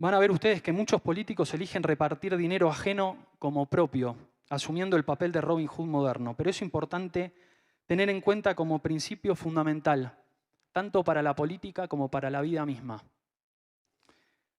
Van a ver ustedes que muchos políticos eligen repartir dinero ajeno como propio, asumiendo el papel de Robin Hood moderno. Pero es importante tener en cuenta como principio fundamental, tanto para la política como para la vida misma.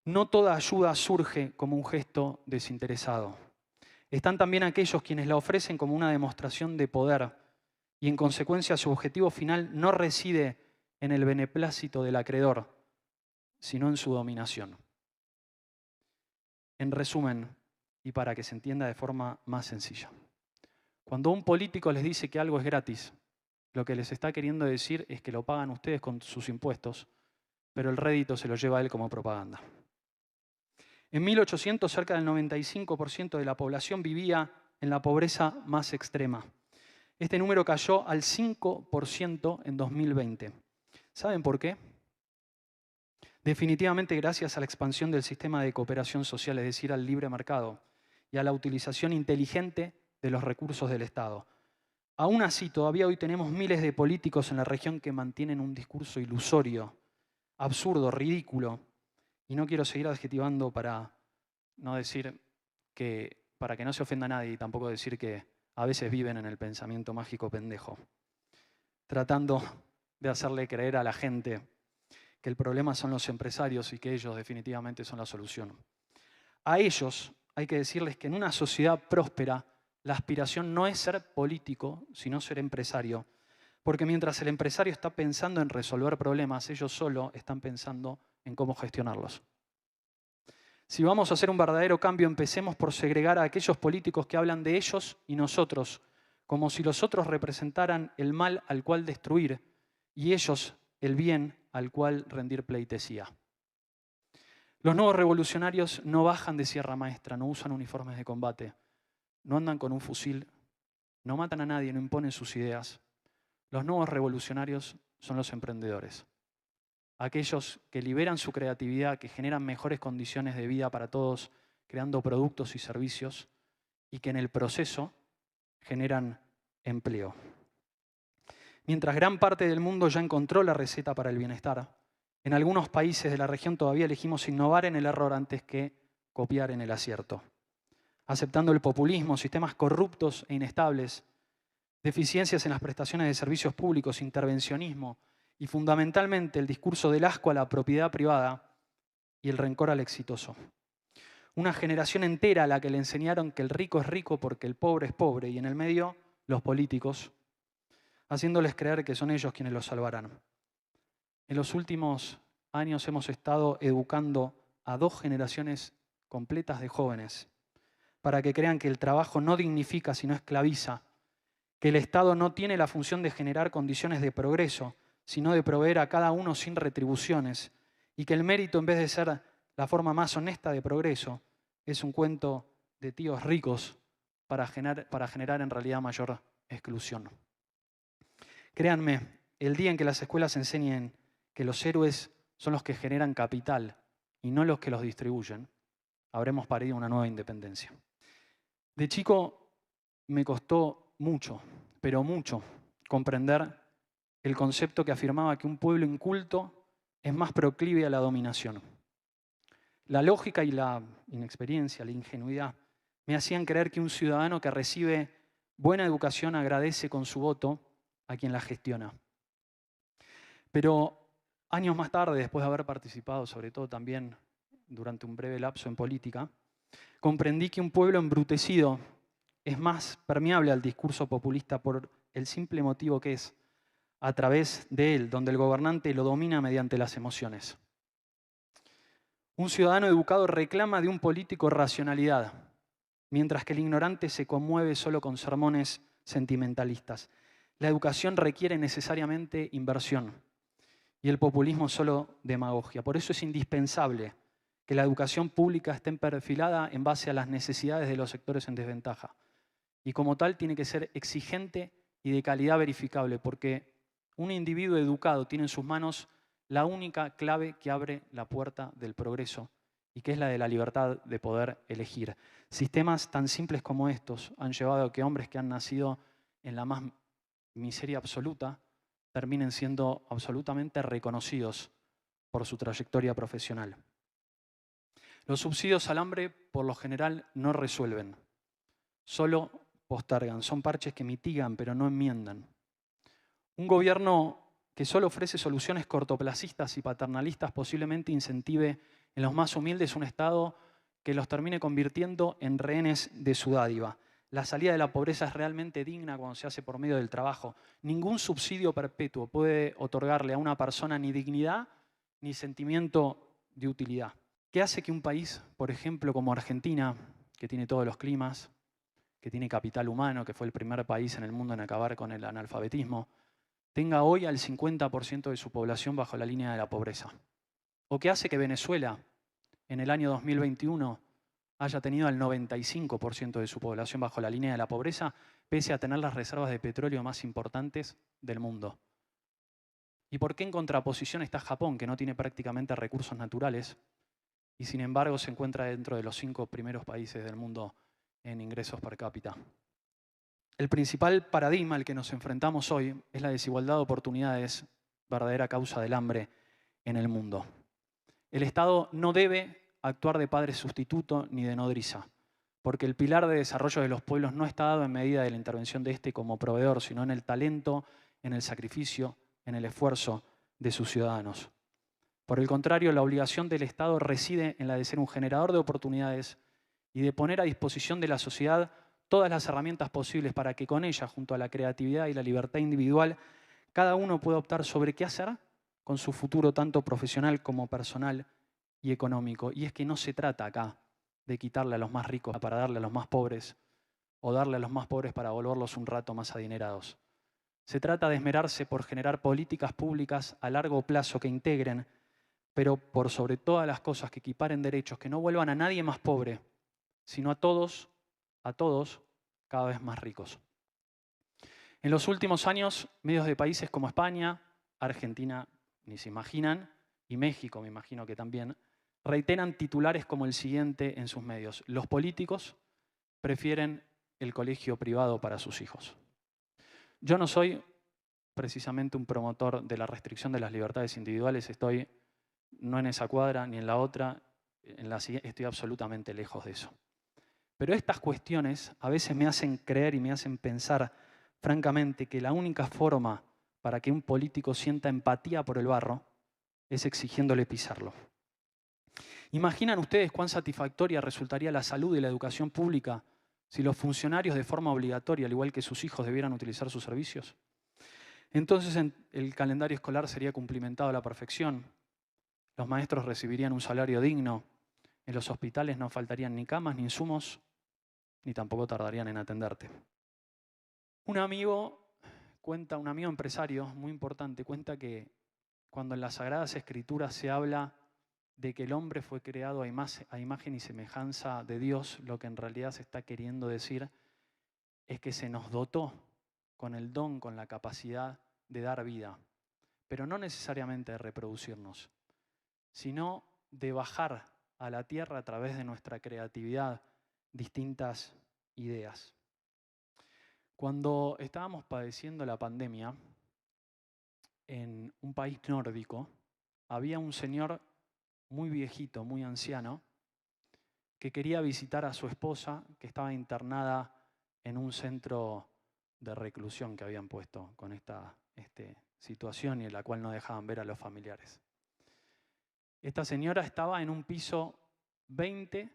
No toda ayuda surge como un gesto desinteresado. Están también aquellos quienes la ofrecen como una demostración de poder y en consecuencia su objetivo final no reside en el beneplácito del acreedor, sino en su dominación. En resumen, y para que se entienda de forma más sencilla, cuando un político les dice que algo es gratis, lo que les está queriendo decir es que lo pagan ustedes con sus impuestos, pero el rédito se lo lleva a él como propaganda. En 1800, cerca del 95% de la población vivía en la pobreza más extrema. Este número cayó al 5% en 2020. ¿Saben por qué? Definitivamente gracias a la expansión del sistema de cooperación social, es decir, al libre mercado, y a la utilización inteligente de los recursos del Estado. Aún así, todavía hoy tenemos miles de políticos en la región que mantienen un discurso ilusorio, absurdo, ridículo, y no quiero seguir adjetivando para no decir para que no se ofenda a nadie y tampoco decir que a veces viven en el pensamiento mágico pendejo, tratando de hacerle creer a la gente que el problema son los empresarios y que ellos definitivamente son la solución. A ellos hay que decirles que en una sociedad próspera la aspiración no es ser político, sino ser empresario. Porque mientras el empresario está pensando en resolver problemas, ellos solo están pensando en cómo gestionarlos. Si vamos a hacer un verdadero cambio, empecemos por segregar a aquellos políticos que hablan de ellos y nosotros, como si los otros representaran el mal al cual destruir y ellos el bien al cual rendir pleitesía. Los nuevos revolucionarios no bajan de Sierra Maestra, no usan uniformes de combate, no andan con un fusil, no matan a nadie, no imponen sus ideas. Los nuevos revolucionarios son los emprendedores. Aquellos que liberan su creatividad, que generan mejores condiciones de vida para todos, creando productos y servicios, y que en el proceso generan empleo. Mientras gran parte del mundo ya encontró la receta para el bienestar, en algunos países de la región todavía elegimos innovar en el error antes que copiar en el acierto, aceptando el populismo, sistemas corruptos e inestables, deficiencias en las prestaciones de servicios públicos, intervencionismo y fundamentalmente el discurso del asco a la propiedad privada y el rencor al exitoso. Una generación entera a la que le enseñaron que el rico es rico porque el pobre es pobre y en el medio los políticos, haciéndoles creer que son ellos quienes los salvarán. En los últimos años hemos estado educando a 2 generaciones completas de jóvenes para que crean que el trabajo no dignifica sino esclaviza, que el Estado no tiene la función de generar condiciones de progreso, sino de proveer a cada uno sin retribuciones, y que el mérito, en vez de ser la forma más honesta de progreso, es un cuento de tíos ricos para generar en realidad mayor exclusión. Créanme, el día en que las escuelas enseñen que los héroes son los que generan capital y no los que los distribuyen, habremos parido una nueva independencia. De chico me costó mucho, pero mucho, comprender el concepto que afirmaba que un pueblo inculto es más proclive a la dominación. La lógica y la inexperiencia, la ingenuidad, me hacían creer que un ciudadano que recibe buena educación agradece con su voto a quien la gestiona. Pero años más tarde, después de haber participado, sobre todo también durante un breve lapso en política, comprendí que un pueblo embrutecido es más permeable al discurso populista por el simple motivo que es a través de él, donde el gobernante lo domina mediante las emociones. Un ciudadano educado reclama de un político racionalidad, mientras que el ignorante se conmueve solo con sermones sentimentalistas. La educación requiere necesariamente inversión y el populismo solo demagogia. Por eso es indispensable que la educación pública esté perfilada en base a las necesidades de los sectores en desventaja. Y como tal tiene que ser exigente y de calidad verificable, porque un individuo educado tiene en sus manos la única clave que abre la puerta del progreso y que es la de la libertad de poder elegir. Sistemas tan simples como estos han llevado a que hombres que han nacido en la más miseria absoluta terminen siendo absolutamente reconocidos por su trayectoria profesional. Los subsidios al hambre, por lo general, no resuelven, solo postergan. Son parches que mitigan, pero no enmiendan. Un gobierno que solo ofrece soluciones cortoplacistas y paternalistas posiblemente incentive en los más humildes un Estado que los termine convirtiendo en rehenes de su dádiva. La salida de la pobreza es realmente digna cuando se hace por medio del trabajo. Ningún subsidio perpetuo puede otorgarle a una persona ni dignidad ni sentimiento de utilidad. ¿Qué hace que un país, por ejemplo, como Argentina, que tiene todos los climas, que tiene capital humano, que fue el primer país en el mundo en acabar con el analfabetismo, tenga hoy al 50% de su población bajo la línea de la pobreza? ¿O qué hace que Venezuela, en el año 2021, haya tenido al 95% de su población bajo la línea de la pobreza, pese a tener las reservas de petróleo más importantes del mundo? ¿Y por qué en contraposición está Japón, que no tiene prácticamente recursos naturales y sin embargo se encuentra dentro de los 5 primeros países del mundo en ingresos per cápita? El principal paradigma al que nos enfrentamos hoy es la desigualdad de oportunidades, verdadera causa del hambre en el mundo. El Estado no debe actuar de padre sustituto ni de nodriza, porque el pilar de desarrollo de los pueblos no está dado en medida de la intervención de este como proveedor, sino en el talento, en el sacrificio, en el esfuerzo de sus ciudadanos. Por el contrario, la obligación del Estado reside en la de ser un generador de oportunidades y de poner a disposición de la sociedad todas las herramientas posibles para que con ellas, junto a la creatividad y la libertad individual, cada uno pueda optar sobre qué hacer con su futuro tanto profesional como personal y económico. Y es que no se trata acá de quitarle a los más ricos para darle a los más pobres o darle a los más pobres para volverlos un rato más adinerados. Se trata de esmerarse por generar políticas públicas a largo plazo que integren, pero por sobre todas las cosas que equiparen derechos, que no vuelvan a nadie más pobre, sino a todos, cada vez más ricos. En los últimos años, medios de países como España, Argentina, ni se imaginan, y México, me imagino que también, reiteran titulares como el siguiente en sus medios: los políticos prefieren el colegio privado para sus hijos. Yo no soy precisamente un promotor de la restricción de las libertades individuales, estoy no en esa cuadra ni en la otra, en la siguiente, estoy absolutamente lejos de eso. Pero estas cuestiones a veces me hacen creer y me hacen pensar, francamente, que la única forma para que un político sienta empatía por el barro es exigiéndole pisarlo. ¿Imaginan ustedes cuán satisfactoria resultaría la salud y la educación pública si los funcionarios de forma obligatoria, al igual que sus hijos, debieran utilizar sus servicios? Entonces el calendario escolar sería cumplimentado a la perfección, los maestros recibirían un salario digno, en los hospitales no faltarían ni camas ni insumos, ni tampoco tardarían en atenderte. Un amigo empresario muy importante, cuenta que cuando en las Sagradas Escrituras se habla de que el hombre fue creado a imagen y semejanza de Dios, lo que en realidad se está queriendo decir es que se nos dotó con el don, con la capacidad de dar vida, pero no necesariamente de reproducirnos, sino de bajar a la tierra a través de nuestra creatividad distintas ideas. Cuando estábamos padeciendo la pandemia, en un país nórdico, había un señor muy viejito, muy anciano, que quería visitar a su esposa, que estaba internada en un centro de reclusión que habían puesto con esta situación y en la cual no dejaban ver a los familiares. Esta señora estaba en un piso 20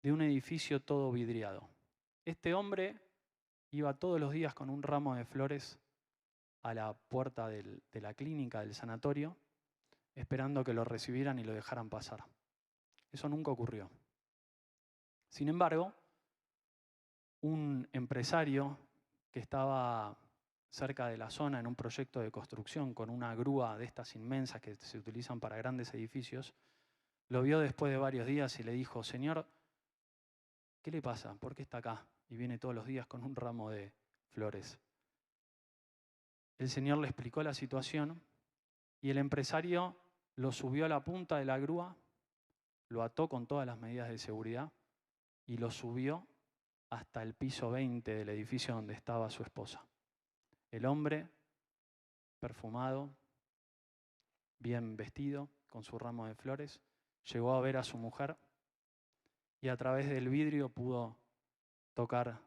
de un edificio todo vidriado. Este hombre iba todos los días con un ramo de flores a la puerta de la clínica, del sanatorio, esperando que lo recibieran y lo dejaran pasar. Eso nunca ocurrió. Sin embargo, un empresario que estaba cerca de la zona en un proyecto de construcción con una grúa de estas inmensas que se utilizan para grandes edificios, lo vio después de varios días y le dijo: señor, ¿qué le pasa? ¿Por qué está acá? Y viene todos los días con un ramo de flores. El señor le explicó la situación y el empresario lo subió a la punta de la grúa, lo ató con todas las medidas de seguridad y lo subió hasta el piso 20 del edificio donde estaba su esposa. El hombre, perfumado, bien vestido, con su ramo de flores, llegó a ver a su mujer y a través del vidrio pudo tocar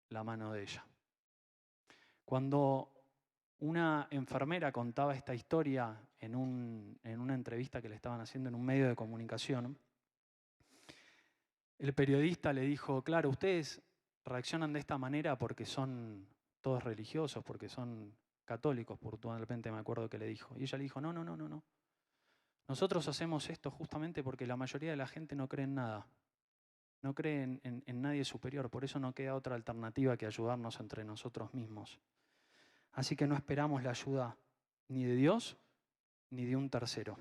la mano de ella. Cuando una enfermera contaba esta historia en una entrevista que le estaban haciendo en un medio de comunicación, el periodista le dijo, claro, ustedes reaccionan de esta manera porque son todos religiosos, porque son católicos, puntualmente me acuerdo que le dijo. Y ella le dijo, no, no, no, no, no. Nosotros hacemos esto justamente porque la mayoría de la gente no cree en nada. No cree en nadie superior, por eso no queda otra alternativa que ayudarnos entre nosotros mismos. Así que no esperamos la ayuda ni de Dios ni de un tercero.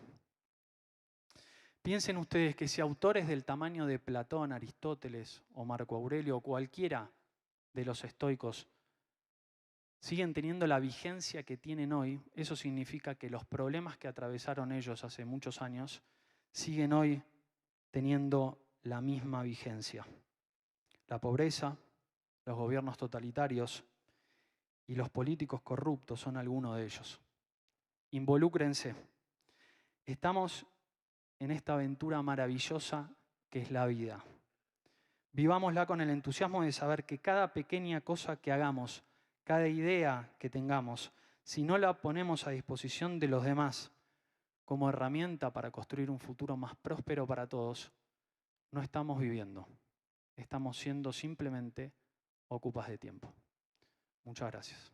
Piensen ustedes que si autores del tamaño de Platón, Aristóteles o Marco Aurelio o cualquiera de los estoicos siguen teniendo la vigencia que tienen hoy, eso significa que los problemas que atravesaron ellos hace muchos años siguen hoy teniendo la misma vigencia. La pobreza, los gobiernos totalitarios y los políticos corruptos son algunos de ellos. Involúcrense. Estamos en esta aventura maravillosa que es la vida. Vivámosla con el entusiasmo de saber que cada pequeña cosa que hagamos, cada idea que tengamos, si no la ponemos a disposición de los demás como herramienta para construir un futuro más próspero para todos, no estamos viviendo. Estamos siendo simplemente ocupas de tiempo. Muchas gracias.